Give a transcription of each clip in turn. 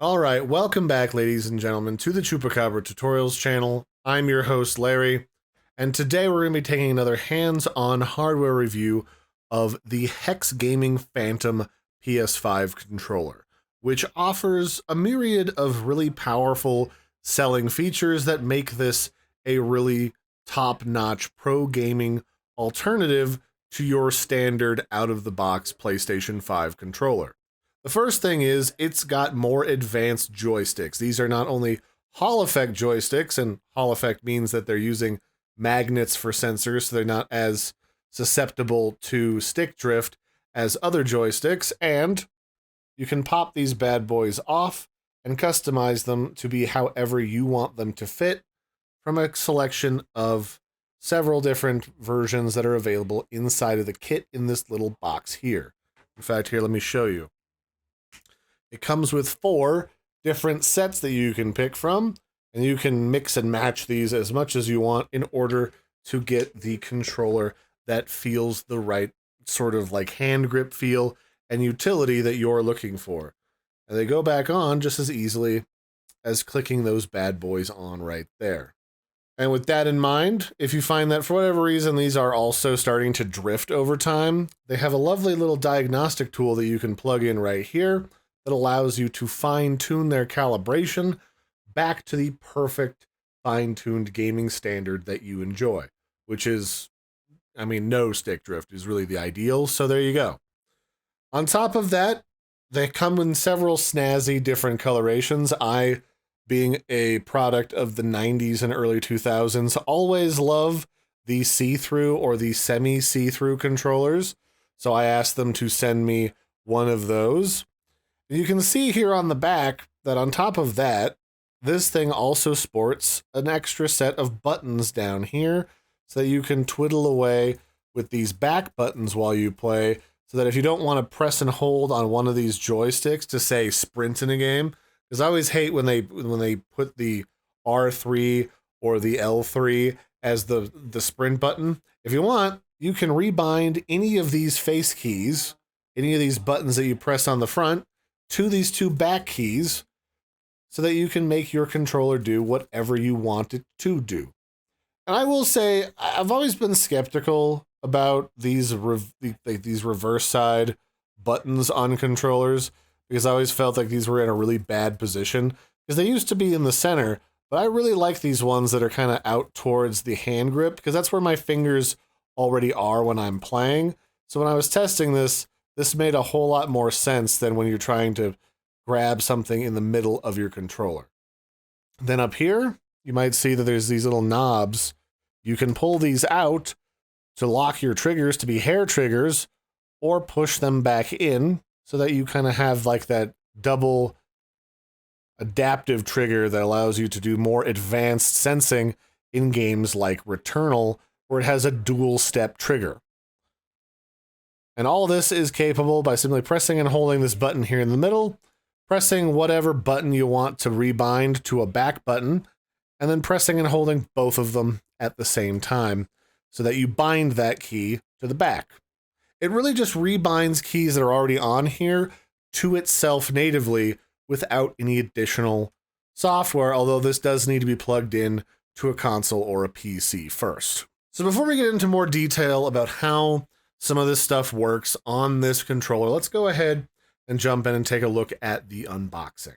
Alright, welcome back ladies and gentlemen to the Chupacabra Tutorials channel. I'm your host Larry, and today we're going to be taking another hands-on hardware review of the HexGaming Phantom PS5 controller, which offers a myriad of really powerful selling features that make this a really top-notch pro gaming alternative to your standard out-of-the-box PlayStation 5 controller. The first thing is it's got more advanced joysticks. These are not only Hall Effect joysticks, and Hall Effect means that they're using magnets for sensors, so they're not as susceptible to stick drift as other joysticks, and you can pop these bad boys off and customize them to be however you want them to fit from a selection of several different versions that are available inside of the kit in this little box here. In fact, here, let me show you. It comes with 4 different sets that you can pick from, and you can mix and match these as much as you want in order to get the controller that feels the right sort of like hand grip feel and utility that you're looking for. And they go back on just as easily as clicking those bad boys on right there. And with that in mind, if you find that for whatever reason these are also starting to drift over time, they have a lovely little diagnostic tool that you can plug in right here that allows you to fine-tune their calibration back to the perfect fine-tuned gaming standard that you enjoy, which is, I mean, no stick drift is really the ideal, so there you go. On top of that, they come in several snazzy different colorations. I, being a product of the 90s and early 2000s, always love the see-through or the semi-see-through controllers, so I asked them to send me one of those. You can see here on the back that on top of that, this thing also sports an extra set of buttons down here so that you can twiddle away with these back buttons while you play, so that if you don't want to press and hold on one of these joysticks to say sprint in a game, because I always hate when they put the R3 or the L3 as the sprint button. If you want, you can rebind any of these face keys, any of these buttons that you press on the front, to these 2 back keys so that you can make your controller do whatever you want it to do. And I will say, I've always been skeptical about these reverse side buttons on controllers, because I always felt like these were in a really bad position, because they used to be in the center, but I really like these ones that are kind of out towards the hand grip, because that's where my fingers already are when I'm playing. So when I was testing this made a whole lot more sense than when you're trying to grab something in the middle of your controller. Then up here, you might see that there's these little knobs. You can pull these out to lock your triggers to be hair triggers, or push them back in so that you kind of have like that double adaptive trigger that allows you to do more advanced sensing in games like Returnal, where it has a dual step trigger. And all this is capable by simply pressing and holding this button here in the middle, pressing whatever button you want to rebind to a back button, and then pressing and holding both of them at the same time so that you bind that key to the back. It really just rebinds keys that are already on here to itself natively without any additional software, although this does need to be plugged in to a console or a PC first. So before we get into more detail about how some of this stuff works on this controller, let's go ahead and jump in and take a look at the unboxing.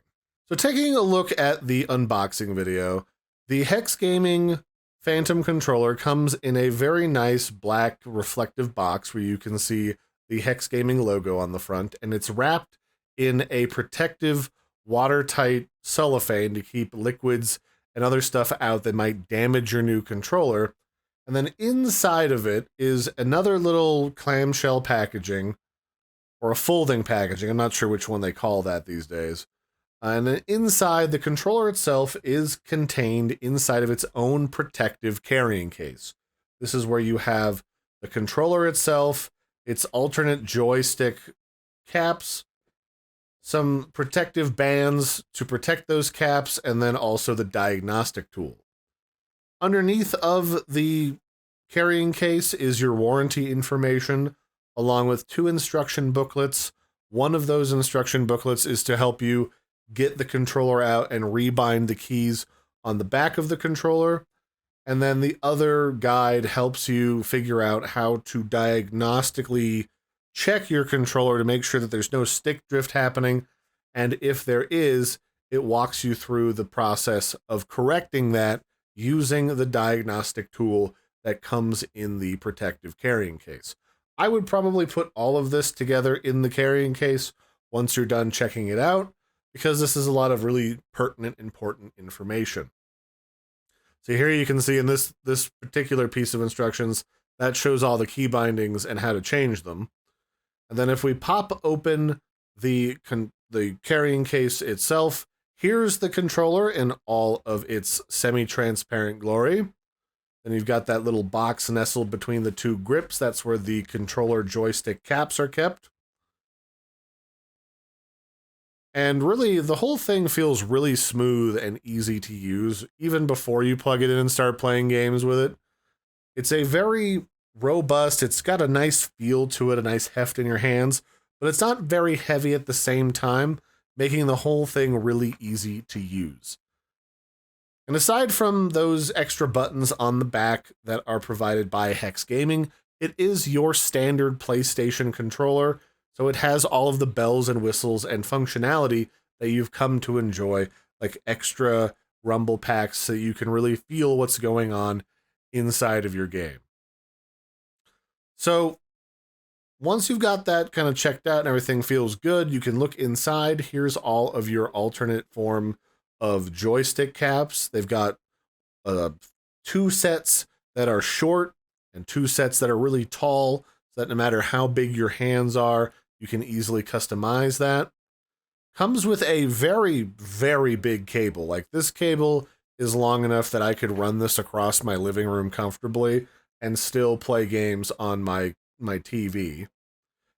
So taking a look at the unboxing video, the HexGaming Phantom controller comes in a very nice black reflective box where you can see the HexGaming logo on the front, and it's wrapped in a protective watertight cellophane to keep liquids and other stuff out that might damage your new controller. And then inside of it is another little clamshell packaging, or a folding packaging. I'm not sure which one they call that these days. And then inside, the controller itself is contained inside of its own protective carrying case. This is where you have the controller itself, its alternate joystick caps, some protective bands to protect those caps, and then also the diagnostic tool. Underneath of the carrying case is your warranty information, along with 2 instruction booklets. One of those instruction booklets is to help you get the controller out and rebind the keys on the back of the controller. And then the other guide helps you figure out how to diagnostically check your controller to make sure that there's no stick drift happening. And if there is, it walks you through the process of correcting that using the diagnostic tool that comes in the protective carrying case. I would probably put all of this together in the carrying case once you're done checking it out, because this is a lot of really pertinent, important information. So here you can see in this particular piece of instructions, that shows all the key bindings and how to change them. And then if we pop open the carrying case itself, here's the controller in all of its semi-transparent glory. Then you've got that little box nestled between the two grips. That's where the controller joystick caps are kept. And really, the whole thing feels really smooth and easy to use, even before you plug it in and start playing games with it. It's a very robust, it's got a nice feel to it, a nice heft in your hands, but it's not very heavy at the same time, making the whole thing really easy to use. And aside from those extra buttons on the back that are provided by HexGaming, it is your standard PlayStation controller, so it has all of the bells and whistles and functionality that you've come to enjoy, like extra rumble packs so you can really feel what's going on inside of your game. So once you've got that kind of checked out and everything feels good, you can look inside. Here's all of your alternate form of joystick caps. They've got 2 sets that are short and 2 sets that are really tall, so that no matter how big your hands are, you can easily customize that. Comes with a very, very big cable. Like, this cable is long enough that I could run this across my living room comfortably and still play games on my TV.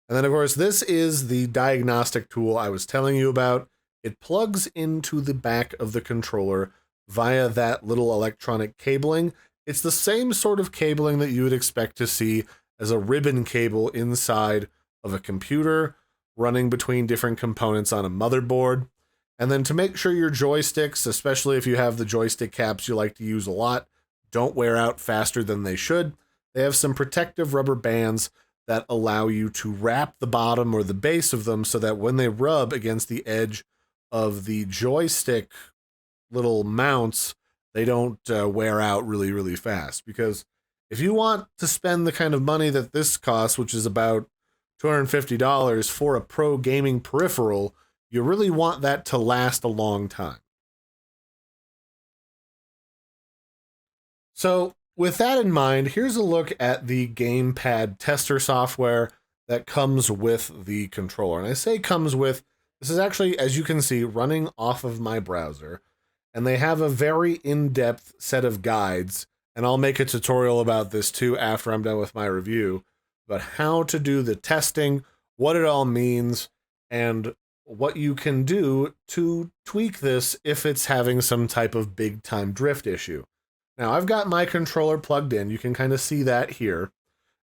And then, of course, this is the diagnostic tool I was telling you about. It plugs into the back of the controller via that little electronic cabling. It's the same sort of cabling that you would expect to see as a ribbon cable inside of a computer, running between different components on a motherboard. And then to make sure your joysticks, especially if you have the joystick caps you like to use a lot, don't wear out faster than they should, they have some protective rubber bands that allow you to wrap the bottom or the base of them so that when they rub against the edge of the joystick little mounts, they don't wear out really, really fast. Because if you want to spend the kind of money that this costs, which is about $250 for a pro gaming peripheral, you really want that to last a long time. So with that in mind, here's a look at the gamepad tester software that comes with the controller. And I say comes with, this is actually, as you can see, running off of my browser. And they have a very in-depth set of guides, and I'll make a tutorial about this too after I'm done with my review, about how to do the testing, what it all means, and what you can do to tweak this if it's having some type of big-time drift issue. Now, I've got my controller plugged in. You can kind of see that here.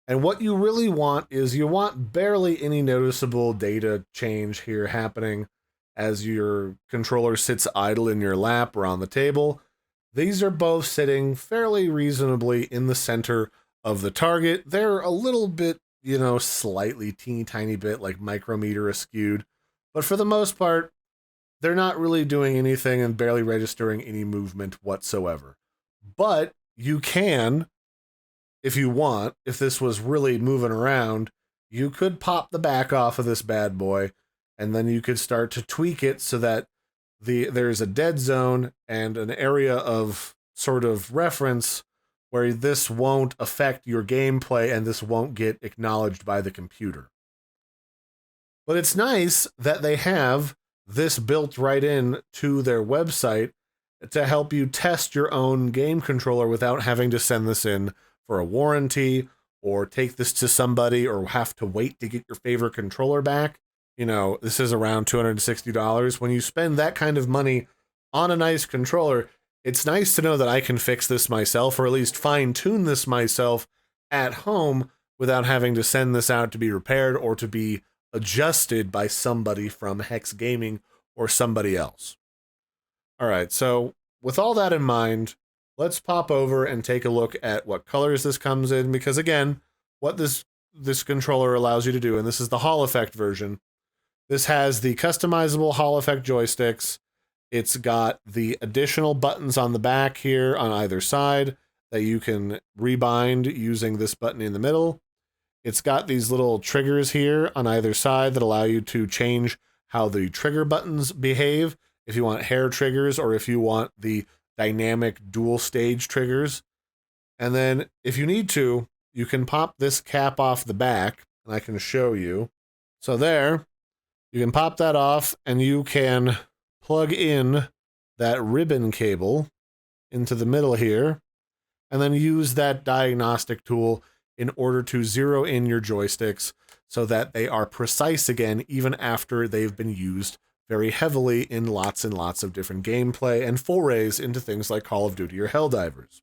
And what you really want is you want barely any noticeable data change here happening as your controller sits idle in your lap or on the table. These are both sitting fairly reasonably in the center of the target. They're a little bit, you know, slightly teeny tiny bit like micrometer askewed, but for the most part, they're not really doing anything and barely registering any movement whatsoever. But you can, if you want, if this was really moving around, you could pop the back off of this bad boy, and then you could start to tweak it so that there's a dead zone and an area of sort of reference where this won't affect your gameplay and this won't get acknowledged by the computer. But it's nice that they have this built right in to their website to help you test your own game controller without having to send this in for a warranty or take this to somebody or have to wait to get your favorite controller back. You know, this is around $260. When you spend that kind of money on a nice controller, it's nice to know that I can fix this myself, or at least fine-tune this myself at home without having to send this out to be repaired or to be adjusted by somebody from HexGaming or somebody else. All right, so with all that in mind, let's pop over and take a look at what colors this comes in, because again, what this controller allows you to do, and this is the Hall Effect version, this has the customizable Hall Effect joysticks. It's got the additional buttons on the back here on either side that you can rebind using this button in the middle. It's got these little triggers here on either side that allow you to change how the trigger buttons behave, if you want hair triggers or if you want the dynamic dual stage triggers. And then if you need to, you can pop this cap off the back, and I can show you. So there, you can pop that off and you can plug in that ribbon cable into the middle here, and then use that diagnostic tool in order to zero in your joysticks so that they are precise again, even after they've been used very heavily in lots and lots of different gameplay and forays into things like Call of Duty or Helldivers.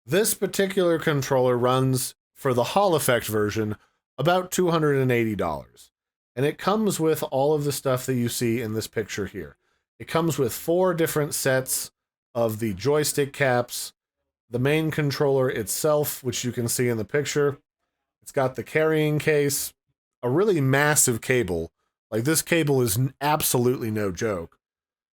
This particular controller runs, for the Hall Effect version, about $280. And it comes with all of the stuff that you see in this picture here. It comes with 4 different sets of the joystick caps, the main controller itself, which you can see in the picture. It's got the carrying case, a really massive cable. Like, this cable is absolutely no joke.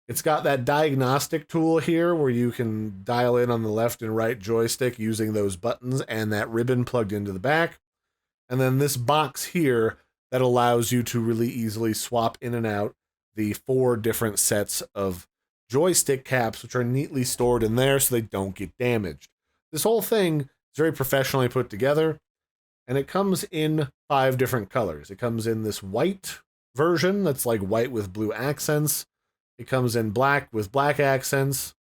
It's got that diagnostic tool here where you can dial in on the left and right joystick using those buttons and that ribbon plugged into the back. And then this box here that allows you to really easily swap in and out the 4 different sets of joystick caps, which are neatly stored in there so they don't get damaged. This whole thing is very professionally put together, and it comes in 5 different colors. It comes in this white version that's like white with blue accents. It comes in black with black accents,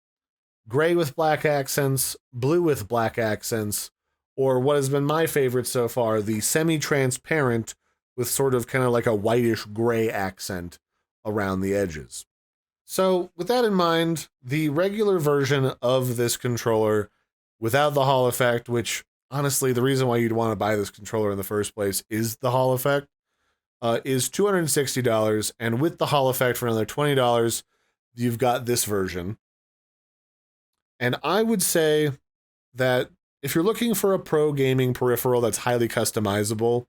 gray with black accents, blue with black accents, or what has been my favorite so far, the semi-transparent with sort of kind of like a whitish gray accent around the edges. So with that in mind, the regular version of this controller without the Hall Effect, which honestly, the reason why you'd want to buy this controller in the first place is the Hall Effect, is $260, and with the Hall Effect for another $20, you've got this version. And I would say that if you're looking for a pro gaming peripheral that's highly customizable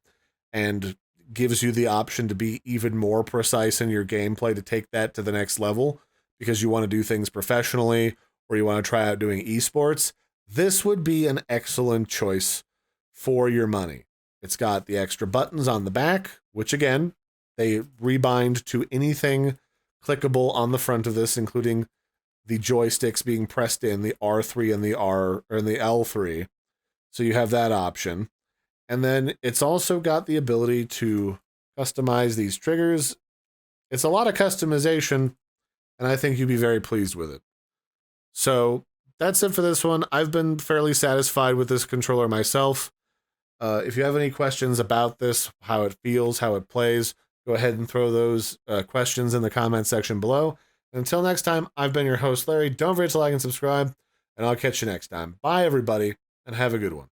and gives you the option to be even more precise in your gameplay, to take that to the next level because you want to do things professionally or you want to try out doing esports, this would be an excellent choice for your money. It's got the extra buttons on the back, which again, they rebind to anything clickable on the front of this, including the joysticks being pressed in, the R3 and the L3. So you have that option. And then it's also got the ability to customize these triggers. It's a lot of customization, and I think you'd be very pleased with it. So that's it for this one. I've been fairly satisfied with this controller myself. If you have any questions about this, how it feels, how it plays, go ahead and throw those questions in the comment section below. And until next time, I've been your host, Larry. Don't forget to like and subscribe, and I'll catch you next time. Bye, everybody, and have a good one.